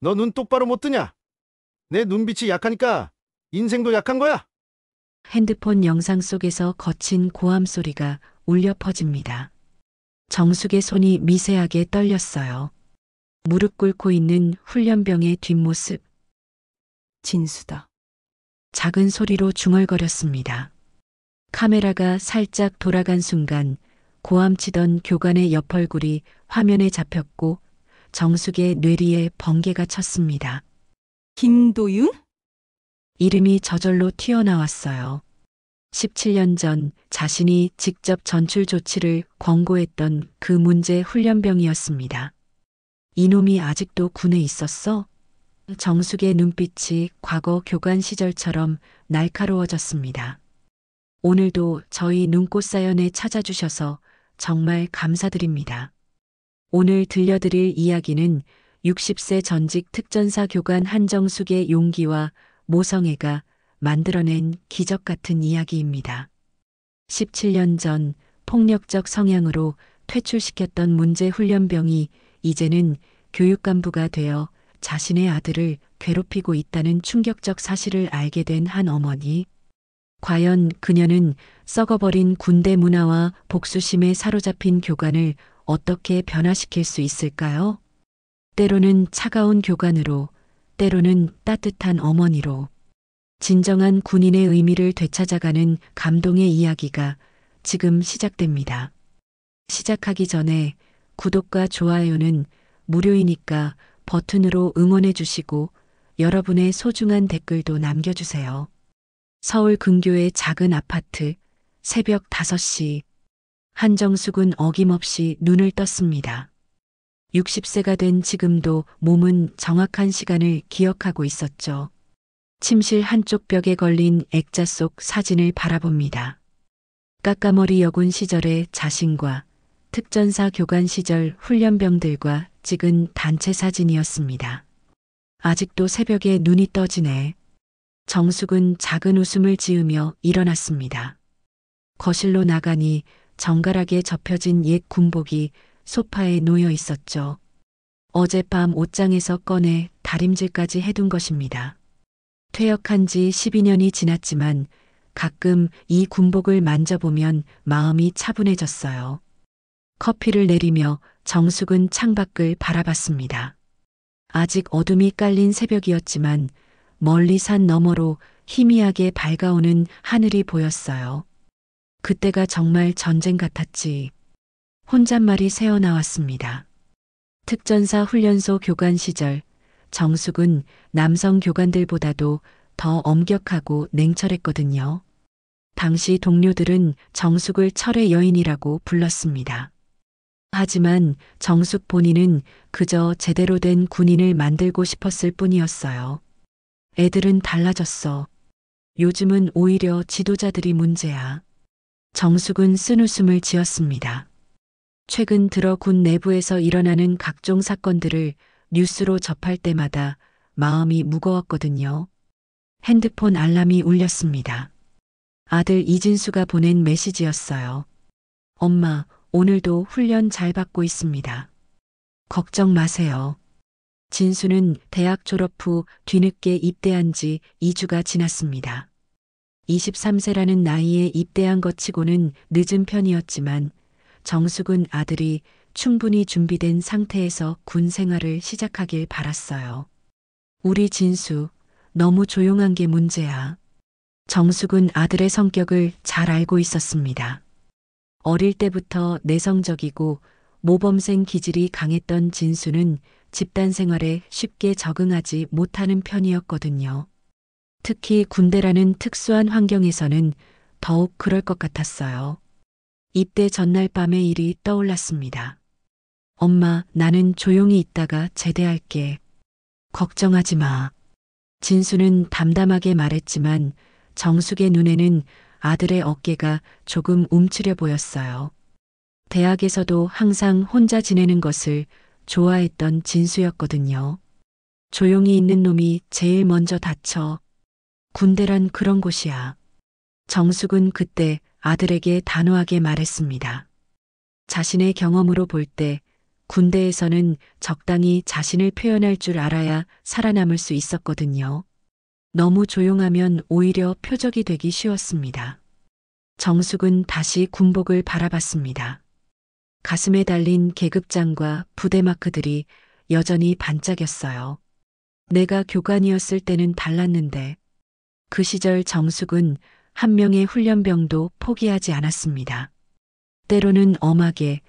너 눈 똑바로 못 뜨냐? 내 눈빛이 약하니까 인생도 약한 거야? 핸드폰 영상 속에서 거친 고함 소리가 울려 퍼집니다. 정숙의 손이 미세하게 떨렸어요. 무릎 꿇고 있는 훈련병의 뒷모습, 진수다. 작은 소리로 중얼거렸습니다. 카메라가 살짝 돌아간 순간 고함치던 교관의 옆얼굴이 화면에 잡혔고 정숙의 뇌리에 번개가 쳤습니다. 김도윤? 이름이 저절로 튀어나왔어요. 17년 전 자신이 직접 전출 조치를 권고했던 그 문제 훈련병이었습니다. 이놈이 아직도 군에 있었어? 정숙의 눈빛이 과거 교관 시절처럼 날카로워졌습니다. 오늘도 저희 눈꽃 사연에 찾아주셔서 정말 감사드립니다. 오늘 들려드릴 이야기는 60세 전직 특전사 교관 한정숙의 용기와 모성애가 만들어낸 기적 같은 이야기입니다. 17년 전 폭력적 성향으로 퇴출시켰던 문제 훈련병이 이제는 교육간부가 되어 자신의 아들을 괴롭히고 있다는 충격적 사실을 알게 된 한 어머니. 과연 그녀는 썩어버린 군대 문화와 복수심에 사로잡힌 교관을 어떻게 변화시킬 수 있을까요? 때로는 차가운 교관으로, 때로는 따뜻한 어머니로. 진정한 군인의 의미를 되찾아가는 감동의 이야기가 지금 시작됩니다. 시작하기 전에 구독과 좋아요는 무료이니까 버튼으로 응원해 주시고 여러분의 소중한 댓글도 남겨주세요. 서울 근교의 작은 아파트, 새벽 5시. 한정숙은 어김없이 눈을 떴습니다. 60세가 된 지금도 몸은 정확한 시간을 기억하고 있었죠. 침실 한쪽 벽에 걸린 액자 속 사진을 바라봅니다. 까까머리 여군 시절의 자신과 특전사 교관 시절 훈련병들과 찍은 단체 사진이었습니다. 아직도 새벽에 눈이 떠지네. 정숙은 작은 웃음을 지으며 일어났습니다. 거실로 나가니 정갈하게 접혀진 옛 군복이 소파에 놓여 있었죠. 어젯밤 옷장에서 꺼내 다림질까지 해둔 것입니다. 퇴역한 지 12년이 지났지만 가끔 이 군복을 만져보면 마음이 차분해졌어요. 커피를 내리며 정숙은 창밖을 바라봤습니다. 아직 어둠이 깔린 새벽이었지만 멀리 산 너머로 희미하게 밝아오는 하늘이 보였어요. 그때가 정말 전쟁 같았지. 혼잣말이 새어나왔습니다. 특전사 훈련소 교관 시절 정숙은 남성 교관들보다도 더 엄격하고 냉철했거든요. 당시 동료들은 정숙을 철의 여인이라고 불렀습니다. 하지만 정숙 본인은 그저 제대로 된 군인을 만들고 싶었을 뿐이었어요. 애들은 달라졌어. 요즘은 오히려 지도자들이 문제야. 정숙은 쓴웃음을 지었습니다. 최근 들어 군 내부에서 일어나는 각종 사건들을 뉴스로 접할 때마다 마음이 무거웠거든요. 핸드폰 알람이 울렸습니다. 아들 이진수가 보낸 메시지였어요. 엄마, 오늘도 훈련 잘 받고 있습니다. 걱정 마세요. 진수는 대학 졸업 후 뒤늦게 입대한 지 2주가 지났습니다. 23세라는 나이에 입대한 것 치고는 늦은 편이었지만 정숙은 아들이 충분히 준비된 상태에서 군 생활을 시작하길 바랐어요. 우리 진수, 너무 조용한 게 문제야. 정숙은 아들의 성격을 잘 알고 있었습니다. 어릴 때부터 내성적이고 모범생 기질이 강했던 진수는 집단 생활에 쉽게 적응하지 못하는 편이었거든요. 특히 군대라는 특수한 환경에서는 더욱 그럴 것 같았어요. 입대 전날 밤의 일이 떠올랐습니다. 엄마, 나는 조용히 있다가 제대할게. 걱정하지 마. 진수는 담담하게 말했지만 정숙의 눈에는 아들의 어깨가 조금 움츠려 보였어요. 대학에서도 항상 혼자 지내는 것을 좋아했던 진수였거든요. 조용히 있는 놈이 제일 먼저 다쳐. 군대란 그런 곳이야. 정숙은 그때 아들에게 단호하게 말했습니다. 자신의 경험으로 볼 때 군대에서는 적당히 자신을 표현할 줄 알아야 살아남을 수 있었거든요. 너무 조용하면 오히려 표적이 되기 쉬웠습니다. 정숙은 다시 군복을 바라봤습니다. 가슴에 달린 계급장과 부대 마크들이 여전히 반짝였어요. 내가 교관이었을 때는 달랐는데 그 시절 정숙은 한 명의 훈련병도 포기하지 않았습니다. 때로는 엄하게,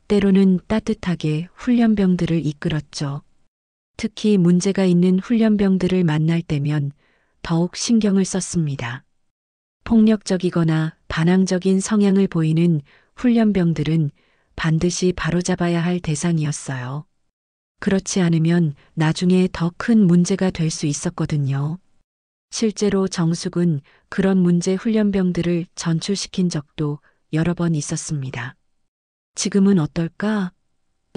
때로는 따뜻하게 훈련병들을 이끌었죠. 특히 문제가 있는 훈련병들을 만날 때면 더욱 신경을 썼습니다. 폭력적이거나 반항적인 성향을 보이는 훈련병들은 반드시 바로잡아야 할 대상이었어요. 그렇지 않으면 나중에 더 큰 문제가 될 수 있었거든요. 실제로 정숙은 그런 문제 훈련병들을 전출시킨 적도 여러 번 있었습니다. 지금은 어떨까?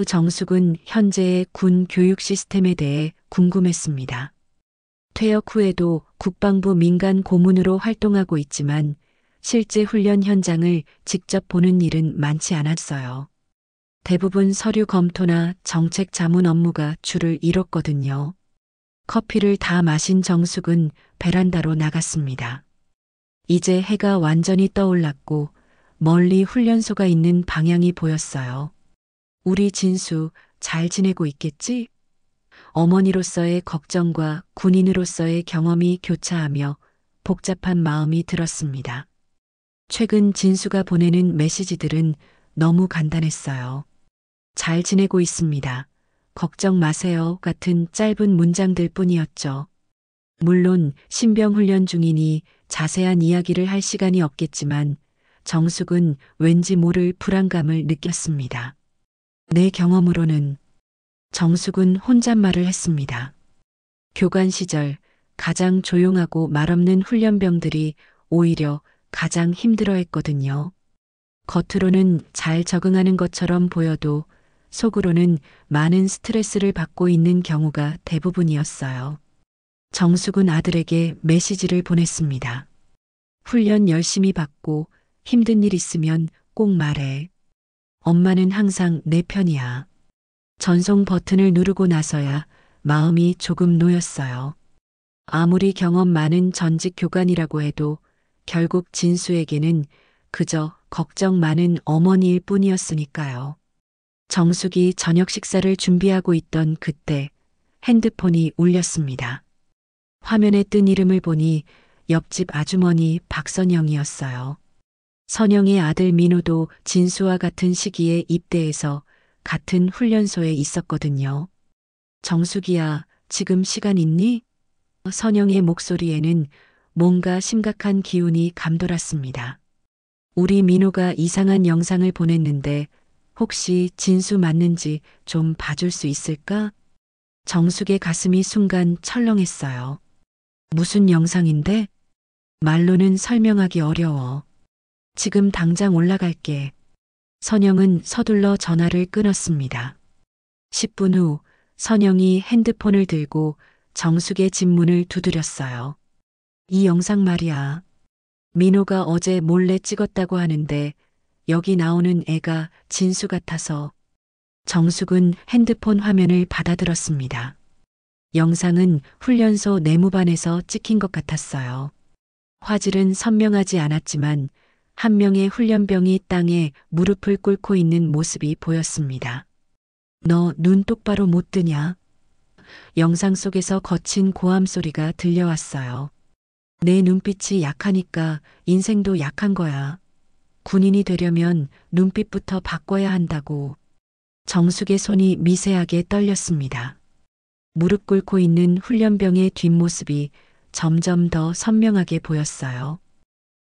정숙은 현재의 군 교육 시스템에 대해 궁금했습니다. 퇴역 후에도 국방부 민간 고문으로 활동하고 있지만 실제 훈련 현장을 직접 보는 일은 많지 않았어요. 대부분 서류 검토나 정책 자문 업무가 주를 이뤘거든요. 커피를 다 마신 정숙은 베란다로 나갔습니다. 이제 해가 완전히 떠올랐고 멀리 훈련소가 있는 방향이 보였어요. 우리 진수 잘 지내고 있겠지? 어머니로서의 걱정과 군인으로서의 경험이 교차하며 복잡한 마음이 들었습니다. 최근 진수가 보내는 메시지들은 너무 간단했어요. 잘 지내고 있습니다. 걱정 마세요 같은 짧은 문장들 뿐이었죠. 물론 신병훈련 중이니 자세한 이야기를 할 시간이 없겠지만 정숙은 왠지 모를 불안감을 느꼈습니다. 내 경험으로는 정숙은 혼잣말을 했습니다. 교관 시절 가장 조용하고 말없는 훈련병들이 오히려 가장 힘들어했거든요. 겉으로는 잘 적응하는 것처럼 보여도 속으로는 많은 스트레스를 받고 있는 경우가 대부분이었어요. 정숙은 아들에게 메시지를 보냈습니다. 훈련 열심히 받고 힘든 일 있으면 꼭 말해. 엄마는 항상 내 편이야. 전송 버튼을 누르고 나서야 마음이 조금 놓였어요. 아무리 경험 많은 전직 교관이라고 해도 결국 진수에게는 그저 걱정 많은 어머니일 뿐이었으니까요. 정숙이 저녁 식사를 준비하고 있던 그때 핸드폰이 울렸습니다. 화면에 뜬 이름을 보니 옆집 아주머니 박선영이었어요. 선영의 아들 민호도 진수와 같은 시기에 입대해서 같은 훈련소에 있었거든요. 정숙이야, 지금 시간 있니? 선영의 목소리에는 뭔가 심각한 기운이 감돌았습니다. 우리 민호가 이상한 영상을 보냈는데 혹시 진수 맞는지 좀 봐줄 수 있을까? 정숙의 가슴이 순간 철렁했어요. 무슨 영상인데? 말로는 설명하기 어려워. 지금 당장 올라갈게. 선영은 서둘러 전화를 끊었습니다. 10분 후 선영이 핸드폰을 들고 정숙의 집 문을 두드렸어요. 이 영상 말이야. 민호가 어제 몰래 찍었다고 하는데 여기 나오는 애가 진수 같아서. 정숙은 핸드폰 화면을 받아들었습니다. 영상은 훈련소 내무반에서 찍힌 것 같았어요. 화질은 선명하지 않았지만 한 명의 훈련병이 땅에 무릎을 꿇고 있는 모습이 보였습니다. 너 눈 똑바로 못 뜨냐? 영상 속에서 거친 고함 소리가 들려왔어요. 내 눈빛이 약하니까 인생도 약한 거야. 군인이 되려면 눈빛부터 바꿔야 한다고. 정숙의 손이 미세하게 떨렸습니다. 무릎 꿇고 있는 훈련병의 뒷모습이 점점 더 선명하게 보였어요.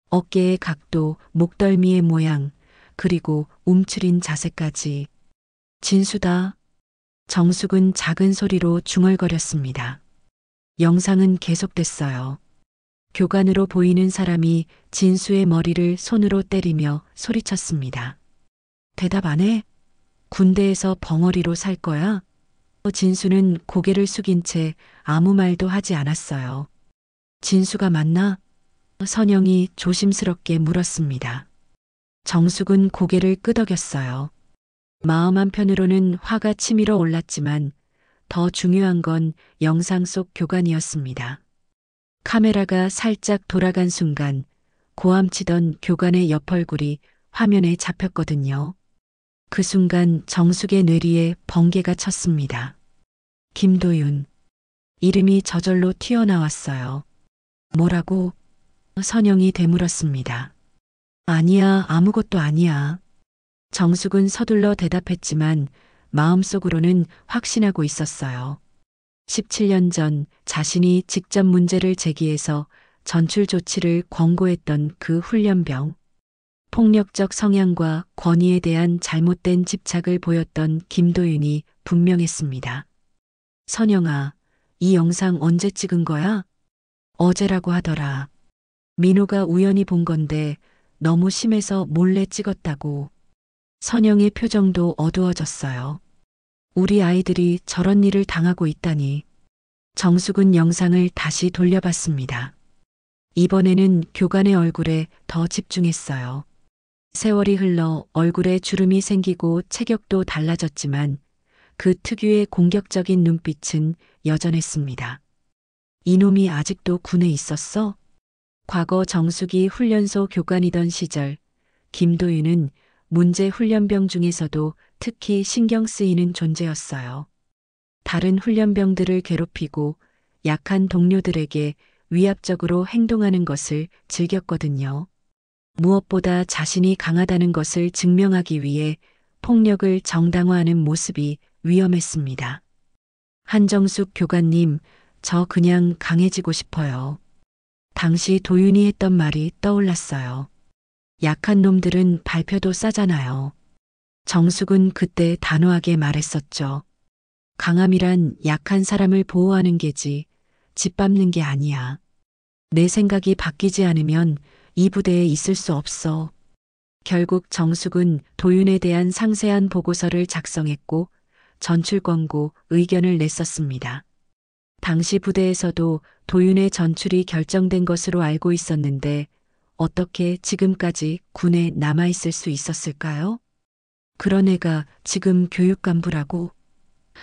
어깨의 각도, 목덜미의 모양, 그리고 움츠린 자세까지. 진수다. 정숙은 작은 소리로 중얼거렸습니다. 영상은 계속됐어요. 교관으로 보이는 사람이 진수의 머리를 손으로 때리며 소리쳤습니다. 대답 안 해? 군대에서 벙어리로 살 거야? 진수는 고개를 숙인 채 아무 말도 하지 않았어요. 진수가 맞나? 선영이 조심스럽게 물었습니다. 정숙은 고개를 끄덕였어요. 마음 한편으로는 화가 치밀어 올랐지만 더 중요한 건 영상 속 교관이었습니다. 카메라가 살짝 돌아간 순간 고함치던 교관의 옆 얼굴이 화면에 잡혔거든요. 그 순간 정숙의 뇌리에 번개가 쳤습니다. 김도윤. 이름이 저절로 튀어나왔어요. 뭐라고? 선영이 되물었습니다. 아니야, 아무것도 아니야. 정숙은 서둘러 대답했지만 마음속으로는 확신하고 있었어요. 17년 전 자신이 직접 문제를 제기해서 전출 조치를 권고했던 그 훈련병. 폭력적 성향과 권위에 대한 잘못된 집착을 보였던 김도윤이 분명했습니다. 선영아, 이 영상 언제 찍은 거야? 어제라고 하더라. 민호가 우연히 본 건데 너무 심해서 몰래 찍었다고. 선영의 표정도 어두워졌어요. 우리 아이들이 저런 일을 당하고 있다니. 정숙은 영상을 다시 돌려봤습니다. 이번에는 교관의 얼굴에 더 집중했어요. 세월이 흘러 얼굴에 주름이 생기고 체격도 달라졌지만 그 특유의 공격적인 눈빛은 여전했습니다. 이놈이 아직도 군에 있었어? 과거 정숙이 훈련소 교관이던 시절 김도윤은 문제 훈련병 중에서도 특히 신경 쓰이는 존재였어요. 다른 훈련병들을 괴롭히고 약한 동료들에게 위압적으로 행동하는 것을 즐겼거든요. 무엇보다 자신이 강하다는 것을 증명하기 위해 폭력을 정당화하는 모습이 위험했습니다. 한정숙 교관님, 저 그냥 강해지고 싶어요. 당시 도윤이 했던 말이 떠올랐어요. 약한 놈들은 발표도 싸잖아요. 정숙은 그때 단호하게 말했었죠. 강함이란 약한 사람을 보호하는 게지 짓밟는 게 아니야. 내 생각이 바뀌지 않으면 이 부대에 있을 수 없어. 결국 정숙은 도윤에 대한 상세한 보고서를 작성했고 전출 권고 의견을 냈었습니다. 당시 부대에서도 도윤의 전출이 결정된 것으로 알고 있었는데 어떻게 지금까지 군에 남아있을 수 있었을까요? 그런 애가 지금 교육간부라고?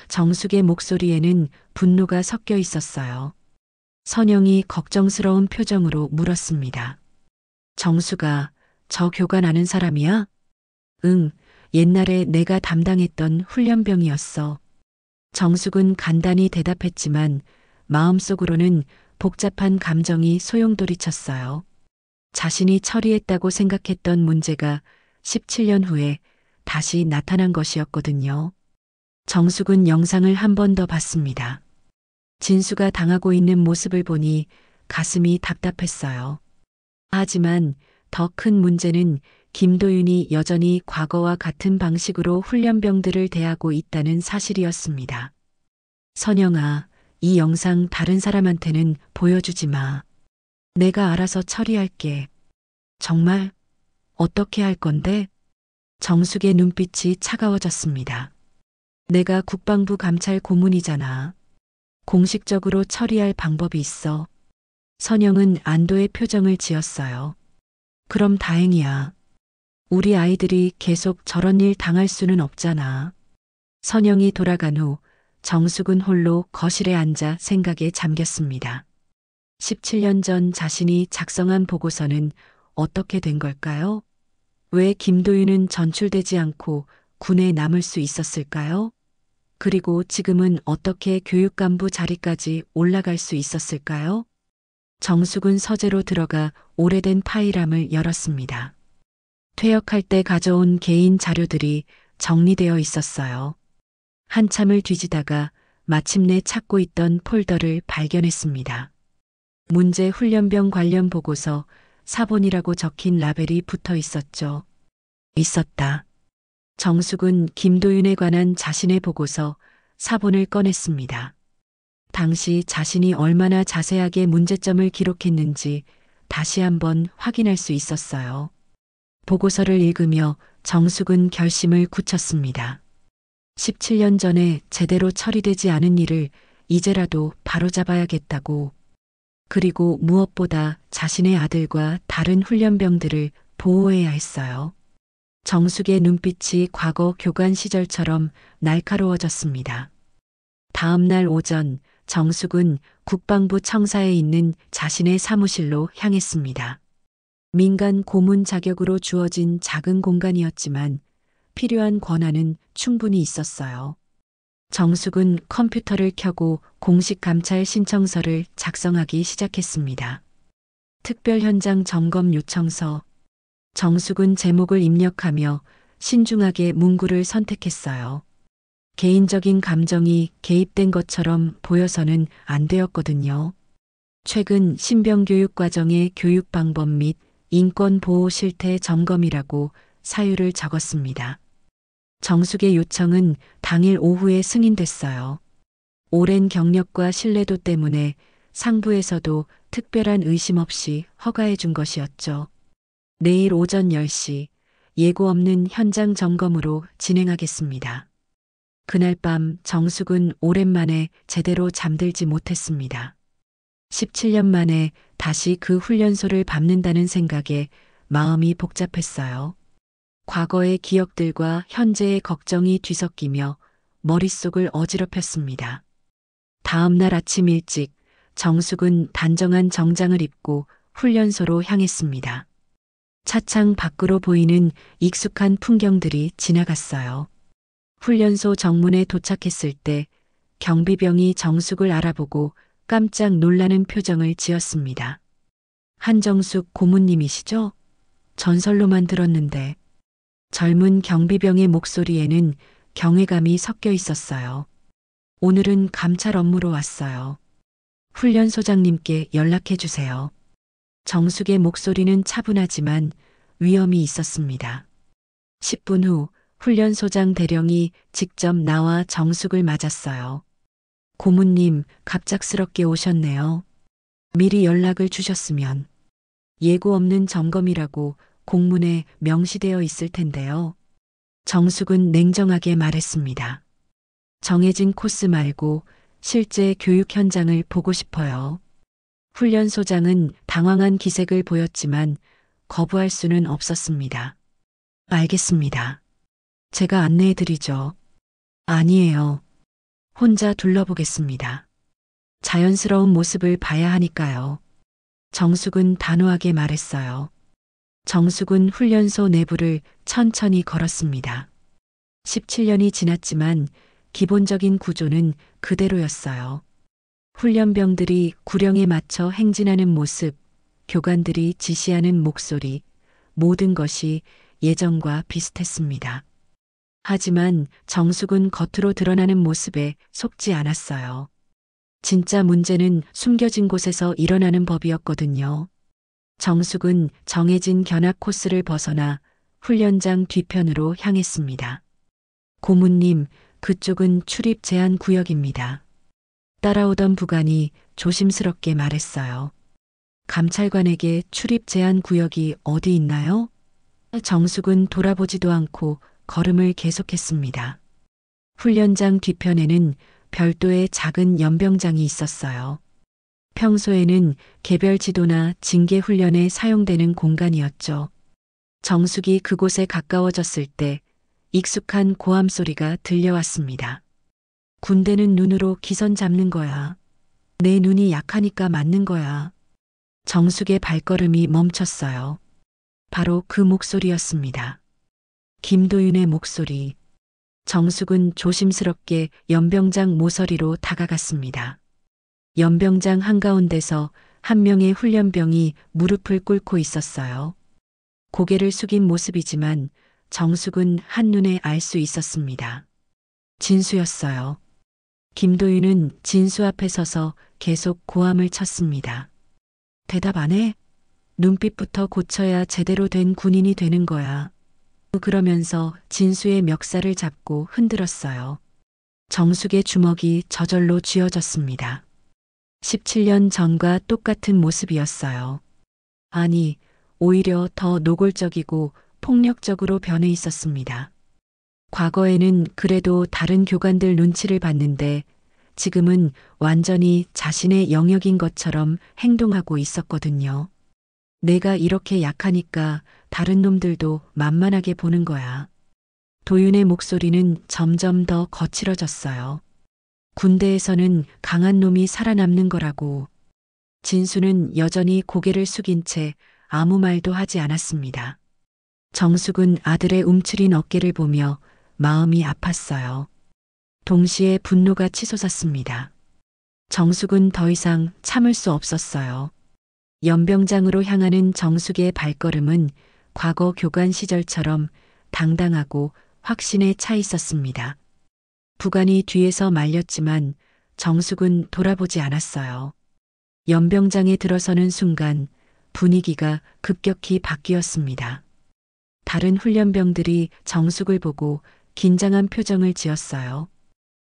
정숙의 목소리에는 분노가 섞여 있었어요. 선영이 걱정스러운 표정으로 물었습니다. 정수가 저 교관 아는 사람이야? 응, 옛날에 내가 담당했던 훈련병이었어. 정숙은 간단히 대답했지만 마음속으로는 복잡한 감정이 소용돌이쳤어요. 자신이 처리했다고 생각했던 문제가 17년 후에 다시 나타난 것이었거든요. 정숙은 영상을 한 번 더 봤습니다. 진수가 당하고 있는 모습을 보니 가슴이 답답했어요. 하지만 더 큰 문제는 김도윤이 여전히 과거와 같은 방식으로 훈련병들을 대하고 있다는 사실이었습니다. 선영아, 이 영상 다른 사람한테는 보여주지 마. 내가 알아서 처리할게. 정말? 어떻게 할 건데? 정숙의 눈빛이 차가워졌습니다. 내가 국방부 감찰 고문이잖아. 공식적으로 처리할 방법이 있어. 선영은 안도의 표정을 지었어요. 그럼 다행이야. 우리 아이들이 계속 저런 일 당할 수는 없잖아. 선영이 돌아간 후 정숙은 홀로 거실에 앉아 생각에 잠겼습니다. 17년 전 자신이 작성한 보고서는 어떻게 된 걸까요? 왜 김도윤은 전출되지 않고 군에 남을 수 있었을까요? 그리고 지금은 어떻게 교육간부 자리까지 올라갈 수 있었을까요? 정숙은 서재로 들어가 오래된 파일함을 열었습니다. 퇴역할 때 가져온 개인 자료들이 정리되어 있었어요. 한참을 뒤지다가 마침내 찾고 있던 폴더를 발견했습니다. 문제 훈련병 관련 보고서 사본이라고 적힌 라벨이 붙어 있었죠. 있었다. 정숙은 김도윤에 관한 자신의 보고서 사본을 꺼냈습니다. 당시 자신이 얼마나 자세하게 문제점을 기록했는지 다시 한번 확인할 수 있었어요. 보고서를 읽으며 정숙은 결심을 굳혔습니다. 17년 전에 제대로 처리되지 않은 일을 이제라도 바로잡아야겠다고. 그리고 무엇보다 자신의 아들과 다른 훈련병들을 보호해야 했어요. 정숙의 눈빛이 과거 교관 시절처럼 날카로워졌습니다. 다음 날 오전 정숙은 국방부 청사에 있는 자신의 사무실로 향했습니다. 민간 고문 자격으로 주어진 작은 공간이었지만 필요한 권한은 충분히 있었어요. 정숙은 컴퓨터를 켜고 공식 감찰 신청서를 작성하기 시작했습니다. 특별 현장 점검 요청서. 정숙은 제목을 입력하며 신중하게 문구를 선택했어요. 개인적인 감정이 개입된 것처럼 보여서는 안 되었거든요. 최근 신병교육 과정의 교육 방법 및 인권 보호 실태 점검이라고 사유를 적었습니다. 정숙의 요청은 당일 오후에 승인됐어요. 오랜 경력과 신뢰도 때문에 상부에서도 특별한 의심 없이 허가해 준 것이었죠. 내일 오전 10시 예고 없는 현장 점검으로 진행하겠습니다. 그날 밤 정숙은 오랜만에 제대로 잠들지 못했습니다. 17년 만에 다시 그 훈련소를 밟는다는 생각에 마음이 복잡했어요. 과거의 기억들과 현재의 걱정이 뒤섞이며 머릿속을 어지럽혔습니다. 다음 날 아침 일찍 정숙은 단정한 정장을 입고 훈련소로 향했습니다. 차창 밖으로 보이는 익숙한 풍경들이 지나갔어요. 훈련소 정문에 도착했을 때 경비병이 정숙을 알아보고 깜짝 놀라는 표정을 지었습니다. 한정숙 고문님이시죠? 전설로만 들었는데. 젊은 경비병의 목소리에는 경외감이 섞여 있었어요. 오늘은 감찰 업무로 왔어요. 훈련소장님께 연락해 주세요. 정숙의 목소리는 차분하지만 위험이 있었습니다. 10분 후 훈련소장 대령이 직접 나와 정숙을 맞았어요. 고문님, 갑작스럽게 오셨네요. 미리 연락을 주셨으면. 예고 없는 점검이라고 공문에 명시되어 있을 텐데요. 정숙은 냉정하게 말했습니다. 정해진 코스 말고 실제 교육 현장을 보고 싶어요. 훈련소장은 당황한 기색을 보였지만 거부할 수는 없었습니다. 알겠습니다. 제가 안내해드리죠. 아니에요. 혼자 둘러보겠습니다. 자연스러운 모습을 봐야 하니까요. 정숙은 단호하게 말했어요. 정숙은 훈련소 내부를 천천히 걸었습니다. 17년이 지났지만 기본적인 구조는 그대로였어요. 훈련병들이 구령에 맞춰 행진하는 모습, 교관들이 지시하는 목소리, 모든 것이 예전과 비슷했습니다. 하지만 정숙은 겉으로 드러나는 모습에 속지 않았어요. 진짜 문제는 숨겨진 곳에서 일어나는 법이었거든요. 정숙은 정해진 견학 코스를 벗어나 훈련장 뒤편으로 향했습니다. 고문님, 그쪽은 출입 제한 구역입니다. 따라오던 부관이 조심스럽게 말했어요. 감찰관에게 출입 제한 구역이 어디 있나요? 정숙은 돌아보지도 않고 걸음을 계속했습니다. 훈련장 뒤편에는 별도의 작은 연병장이 있었어요. 평소에는 개별 지도나 징계 훈련에 사용되는 공간이었죠. 정숙이 그곳에 가까워졌을 때 익숙한 고함 소리가 들려왔습니다. 군대는 눈으로 기선 잡는 거야. 내 눈이 약하니까 맞는 거야. 정숙의 발걸음이 멈췄어요. 바로 그 목소리였습니다. 김도윤의 목소리. 정숙은 조심스럽게 연병장 모서리로 다가갔습니다. 연병장 한가운데서 한 명의 훈련병이 무릎을 꿇고 있었어요. 고개를 숙인 모습이지만 정숙은 한눈에 알 수 있었습니다. 진수였어요. 김도윤은 진수 앞에 서서 계속 고함을 쳤습니다. 대답 안 해? 눈빛부터 고쳐야 제대로 된 군인이 되는 거야. 그러면서 진수의 멱살을 잡고 흔들었어요. 정숙의 주먹이 저절로 쥐어졌습니다. 17년 전과 똑같은 모습이었어요. 아니, 오히려 더 노골적이고 폭력적으로 변해 있었습니다. 과거에는 그래도 다른 교관들 눈치를 봤는데 지금은 완전히 자신의 영역인 것처럼 행동하고 있었거든요. 내가 이렇게 약하니까 다른 놈들도 만만하게 보는 거야. 도윤의 목소리는 점점 더 거칠어졌어요. 군대에서는 강한 놈이 살아남는 거라고. 진수는 여전히 고개를 숙인 채 아무 말도 하지 않았습니다. 정숙은 아들의 움츠린 어깨를 보며 마음이 아팠어요. 동시에 분노가 치솟았습니다. 정숙은 더 이상 참을 수 없었어요. 연병장으로 향하는 정숙의 발걸음은 과거 교관 시절처럼 당당하고 확신에 차 있었습니다. 부관이 뒤에서 말렸지만 정숙은 돌아보지 않았어요. 연병장에 들어서는 순간 분위기가 급격히 바뀌었습니다. 다른 훈련병들이 정숙을 보고 긴장한 표정을 지었어요.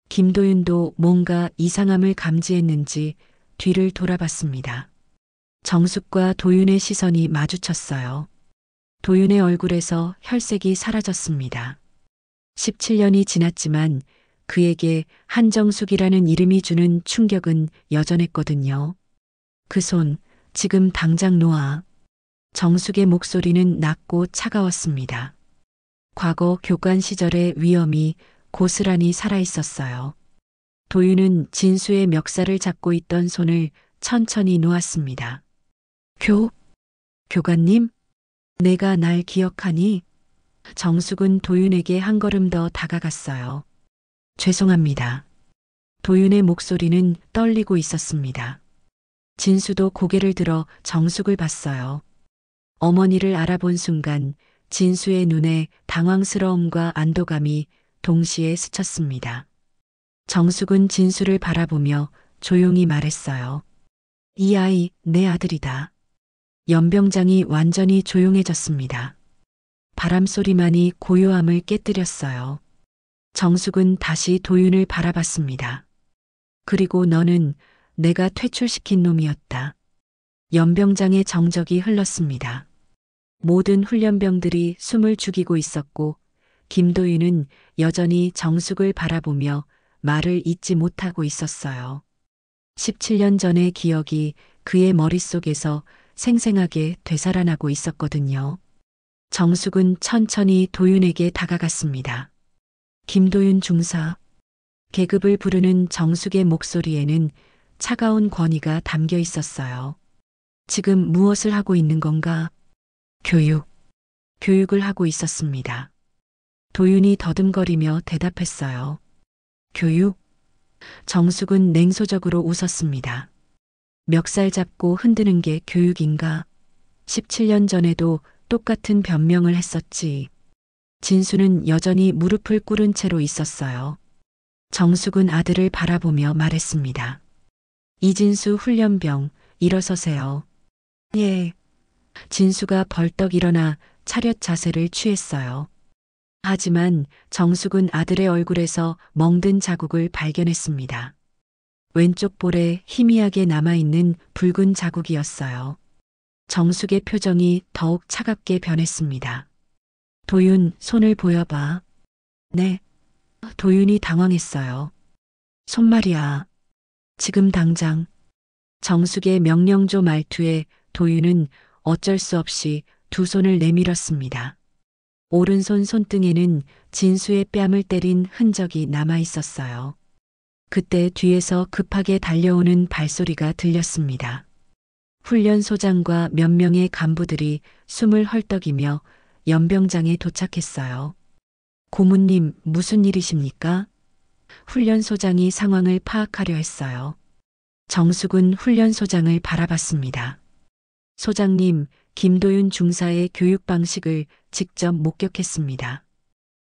김도윤도 뭔가 이상함을 감지했는지 뒤를 돌아봤습니다. 정숙과 도윤의 시선이 마주쳤어요. 도윤의 얼굴에서 혈색이 사라졌습니다. 17년이 지났지만 그에게 한정숙이라는 이름이 주는 충격은 여전했거든요. 그 손, 지금 당장 놓아. 정숙의 목소리는 낮고 차가웠습니다. 과거 교관 시절의 위험이 고스란히 살아있었어요. 도윤은 진수의 멱살을 잡고 있던 손을 천천히 놓았습니다. 교관님? 내가 날 기억하니? 정숙은 도윤에게 한 걸음 더 다가갔어요. 죄송합니다. 도윤의 목소리는 떨리고 있었습니다. 진수도 고개를 들어 정숙을 봤어요. 어머니를 알아본 순간 진수의 눈에 당황스러움과 안도감이 동시에 스쳤습니다. 정숙은 진수를 바라보며 조용히 말했어요. 이 아이 내 아들이다. 연병장이 완전히 조용해졌습니다. 바람 소리만이 고요함을 깨뜨렸어요. 정숙은 다시 도윤을 바라봤습니다. 그리고 너는 내가 퇴출시킨 놈이었다. 연병장의 정적이 흘렀습니다. 모든 훈련병들이 숨을 죽이고 있었고 김도윤은 여전히 정숙을 바라보며 말을 잇지 못하고 있었어요. 17년 전의 기억이 그의 머릿속에서 생생하게 되살아나고 있었거든요. 정숙은 천천히 도윤에게 다가갔습니다. 김도윤 중사. 계급을 부르는 정숙의 목소리에는 차가운 권위가 담겨 있었어요. 지금 무엇을 하고 있는 건가? 교육을 하고 있었습니다. 도윤이 더듬거리며 대답했어요. 교육? 정숙은 냉소적으로 웃었습니다. 멱살 잡고 흔드는 게 교육인가? 17년 전에도 똑같은 변명을 했었지. 진수는 여전히 무릎을 꿇은 채로 있었어요. 정숙은 아들을 바라보며 말했습니다. 이진수 훈련병, 일어서세요. 예. 진수가 벌떡 일어나 차렷 자세를 취했어요. 하지만 정숙은 아들의 얼굴에서 멍든 자국을 발견했습니다. 왼쪽 볼에 희미하게 남아있는 붉은 자국이었어요. 정숙의 표정이 더욱 차갑게 변했습니다. 도윤, 손을 보여봐. 네. 도윤이 당황했어요. 손말이야. 지금 당장. 정숙의 명령조 말투에 도윤은 어쩔 수 없이 두 손을 내밀었습니다. 오른손 손등에는 진수의 뺨을 때린 흔적이 남아 있었어요. 그때 뒤에서 급하게 달려오는 발소리가 들렸습니다. 훈련소장과 몇 명의 간부들이 숨을 헐떡이며 연병장에 도착했어요. 고문님, 무슨 일이십니까? 훈련소장이 상황을 파악하려 했어요. 정숙은 훈련소장을 바라봤습니다. 소장님, 김도윤 중사의 교육 방식을 직접 목격했습니다.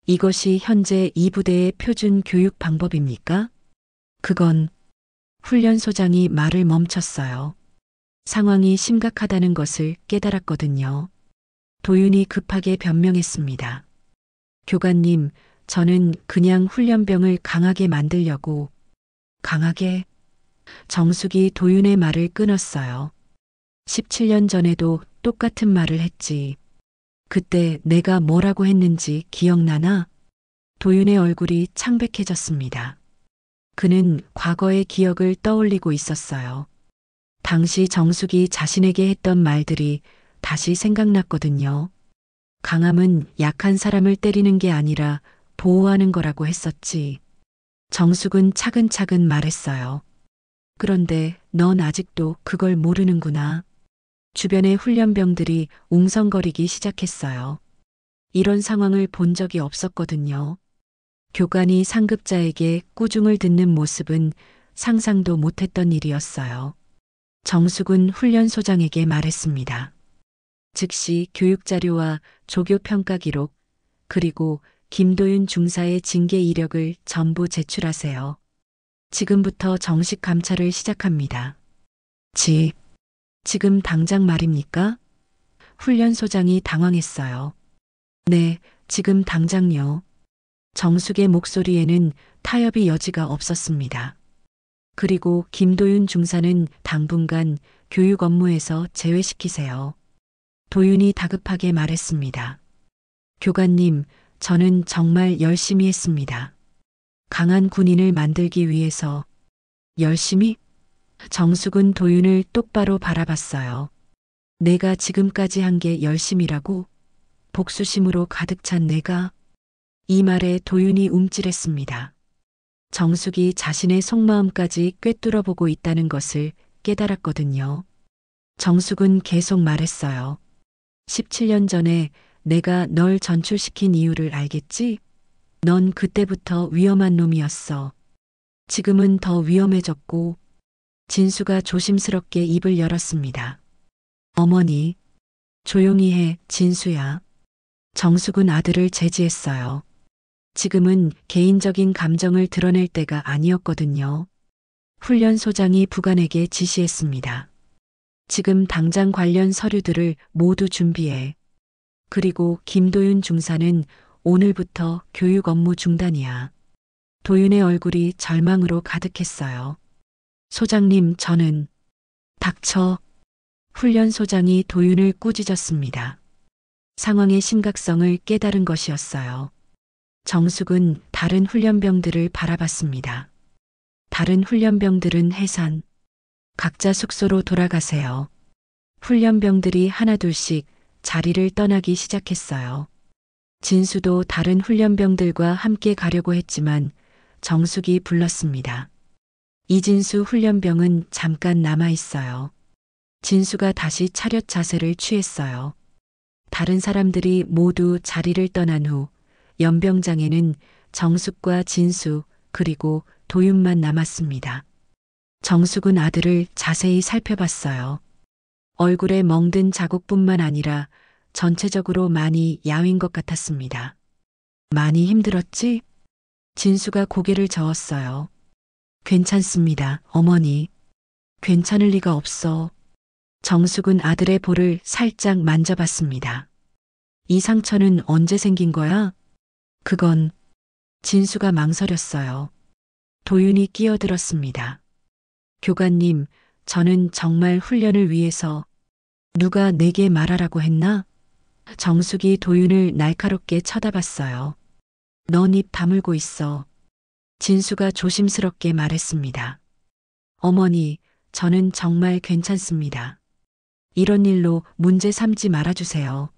이것이 현재 이 부대의 표준 교육 방법입니까? 그건 훈련소장이 말을 멈췄어요. 상황이 심각하다는 것을 깨달았거든요. 도윤이 급하게 변명했습니다. 교관님, 저는 그냥 훈련병을 강하게 만들려고. 강하게? 정숙이 도윤의 말을 끊었어요. 17년 전에도 똑같은 말을 했지. 그때 내가 뭐라고 했는지 기억나나? 도윤의 얼굴이 창백해졌습니다. 그는 과거의 기억을 떠올리고 있었어요. 당시 정숙이 자신에게 했던 말들이 다시 생각났거든요. 강함은 약한 사람을 때리는 게 아니라 보호하는 거라고 했었지. 정숙은 차근차근 말했어요. 그런데 넌 아직도 그걸 모르는구나. 주변의 훈련병들이 웅성거리기 시작했어요. 이런 상황을 본 적이 없었거든요. 교관이 상급자에게 꾸중을 듣는 모습은 상상도 못했던 일이었어요. 정숙은 훈련소장에게 말했습니다. 즉시 교육자료와 조교평가 기록, 그리고 김도윤 중사의 징계 이력을 전부 제출하세요. 지금부터 정식 감찰을 시작합니다. 지금 당장 말입니까? 훈련소장이 당황했어요. 네, 지금 당장요. 정숙의 목소리에는 타협의 여지가 없었습니다. 그리고 김도윤 중사는 당분간 교육 업무에서 제외시키세요. 도윤이 다급하게 말했습니다. 교관님, 저는 정말 열심히 했습니다. 강한 군인을 만들기 위해서. 열심히? 정숙은 도윤을 똑바로 바라봤어요. 내가 지금까지 한 게 열심이라고? 복수심으로 가득 찬 내가? 이 말에 도윤이 움찔했습니다. 정숙이 자신의 속마음까지 꿰뚫어보고 있다는 것을 깨달았거든요. 정숙은 계속 말했어요. 17년 전에 내가 널 전출시킨 이유를 알겠지? 넌 그때부터 위험한 놈이었어. 지금은 더 위험해졌고. 진수가 조심스럽게 입을 열었습니다. 어머니, 조용히 해, 진수야. 정숙은 아들을 제지했어요. 지금은 개인적인 감정을 드러낼 때가 아니었거든요. 훈련소장이 부관에게 지시했습니다. 지금 당장 관련 서류들을 모두 준비해. 그리고 김도윤 중사는 오늘부터 교육 업무 중단이야. 도윤의 얼굴이 절망으로 가득했어요. 소장님, 저는. 닥쳐. 훈련소장이 도윤을 꾸짖었습니다. 상황의 심각성을 깨달은 것이었어요. 정숙은 다른 훈련병들을 바라봤습니다. 다른 훈련병들은 해산. 각자 숙소로 돌아가세요. 훈련병들이 하나둘씩 자리를 떠나기 시작했어요. 진수도 다른 훈련병들과 함께 가려고 했지만 정숙이 불렀습니다. 이진수 훈련병은 잠깐 남아 있어요. 진수가 다시 차렷 자세를 취했어요. 다른 사람들이 모두 자리를 떠난 후 연병장에는 정숙과 진수 그리고 도윤만 남았습니다. 정숙은 아들을 자세히 살펴봤어요. 얼굴에 멍든 자국뿐만 아니라 전체적으로 많이 야윈 것 같았습니다. 많이 힘들었지? 진수가 고개를 저었어요. 괜찮습니다, 어머니. 괜찮을 리가 없어. 정숙은 아들의 볼을 살짝 만져봤습니다. 이 상처는 언제 생긴 거야? 그건. 진수가 망설였어요. 도윤이 끼어들었습니다. 교관님, 저는 정말 훈련을 위해서. 누가 내게 말하라고 했나? 정숙이 도윤을 날카롭게 쳐다봤어요. 넌 입 다물고 있어. 진수가 조심스럽게 말했습니다. 어머니, 저는 정말 괜찮습니다. 이런 일로 문제 삼지 말아주세요.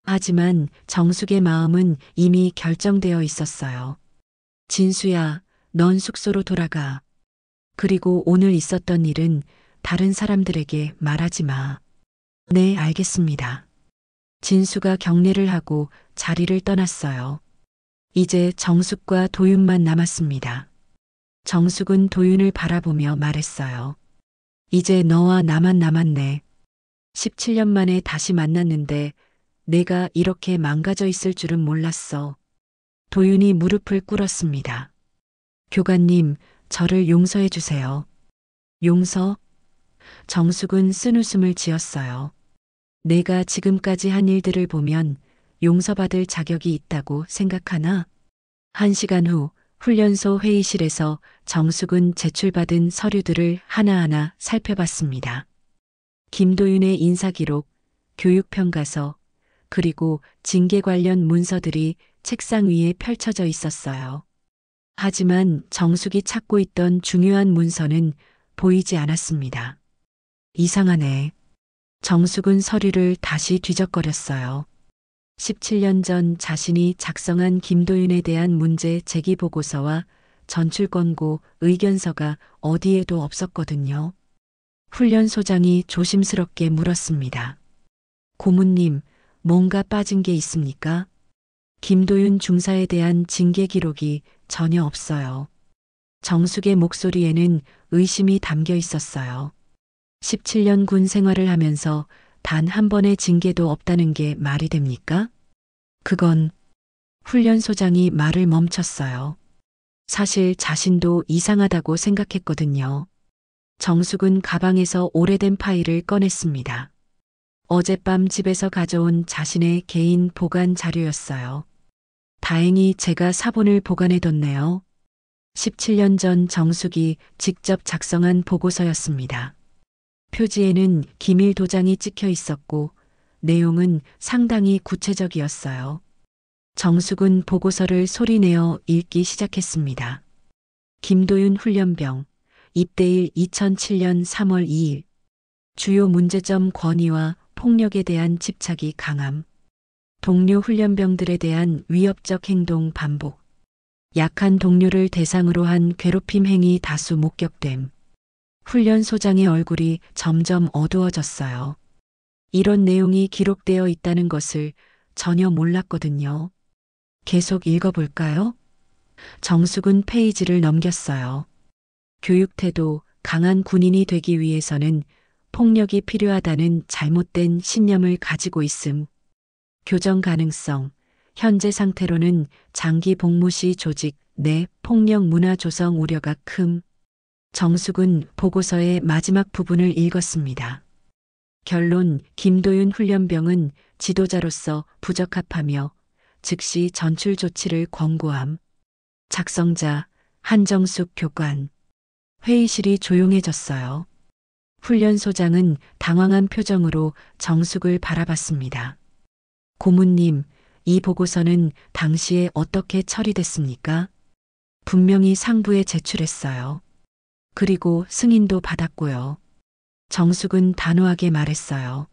하지만 정숙의 마음은 이미 결정되어 있었어요. 진수야, 넌 숙소로 돌아가. 그리고 오늘 있었던 일은 다른 사람들에게 말하지 마. 네, 알겠습니다. 진수가 경례를 하고 자리를 떠났어요. 이제 정숙과 도윤만 남았습니다. 정숙은 도윤을 바라보며 말했어요. 이제 너와 나만 남았네. 17년 만에 다시 만났는데 내가 이렇게 망가져 있을 줄은 몰랐어. 도윤이 무릎을 꿇었습니다. 교관님, 저를 용서해 주세요. 용서? 정숙은 쓴웃음을 지었어요. 내가 지금까지 한 일들을 보면 용서받을 자격이 있다고 생각하나? 1시간 후 훈련소 회의실에서 정숙은 제출받은 서류들을 하나하나 살펴봤습니다. 김도윤의 인사기록, 교육평가서, 그리고 징계 관련 문서들이 책상 위에 펼쳐져 있었어요. 하지만 정숙이 찾고 있던 중요한 문서는 보이지 않았습니다. 이상하네. 정숙은 서류를 다시 뒤적거렸어요. 17년 전 자신이 작성한 김도윤에 대한 문제 제기 보고서와 전출 권고 의견서가 어디에도 없었거든요. 훈련소장이 조심스럽게 물었습니다. 고문님, 뭔가 빠진 게 있습니까? 김도윤 중사에 대한 징계 기록이 전혀 없어요. 정숙의 목소리에는 의심이 담겨 있었어요. 17년 군 생활을 하면서 단 한 번의 징계도 없다는 게 말이 됩니까? 그건 훈련소장이 말을 멈췄어요. 사실 자신도 이상하다고 생각했거든요. 정숙은 가방에서 오래된 파일을 꺼냈습니다. 어젯밤 집에서 가져온 자신의 개인 보관 자료였어요. 다행히 제가 사본을 보관해뒀네요. 17년 전 정숙이 직접 작성한 보고서였습니다. 표지에는 기밀 도장이 찍혀 있었고 내용은 상당히 구체적이었어요. 정숙은 보고서를 소리내어 읽기 시작했습니다. 김도윤 훈련병, 입대일 2007년 3월 2일. 주요 문제점 권위와 폭력에 대한 집착이 강함. 동료 훈련병들에 대한 위협적 행동 반복. 약한 동료를 대상으로 한 괴롭힘 행위 다수 목격됨. 훈련소장의 얼굴이 점점 어두워졌어요. 이런 내용이 기록되어 있다는 것을 전혀 몰랐거든요. 계속 읽어볼까요? 정숙은 페이지를 넘겼어요. 교육태도, 강한 군인이 되기 위해서는 폭력이 필요하다는 잘못된 신념을 가지고 있음. 교정 가능성, 현재 상태로는 장기 복무 시 조직 내 폭력 문화 조성 우려가 큼. 정숙은 보고서의 마지막 부분을 읽었습니다. 결론, 김도윤 훈련병은 지도자로서 부적합하며 즉시 전출 조치를 권고함. 작성자, 한정숙 교관. 회의실이 조용해졌어요. 훈련소장은 당황한 표정으로 정숙을 바라봤습니다. 고문님, 이 보고서는 당시에 어떻게 처리됐습니까? 분명히 상부에 제출했어요. 그리고 승인도 받았고요. 정숙은 단호하게 말했어요.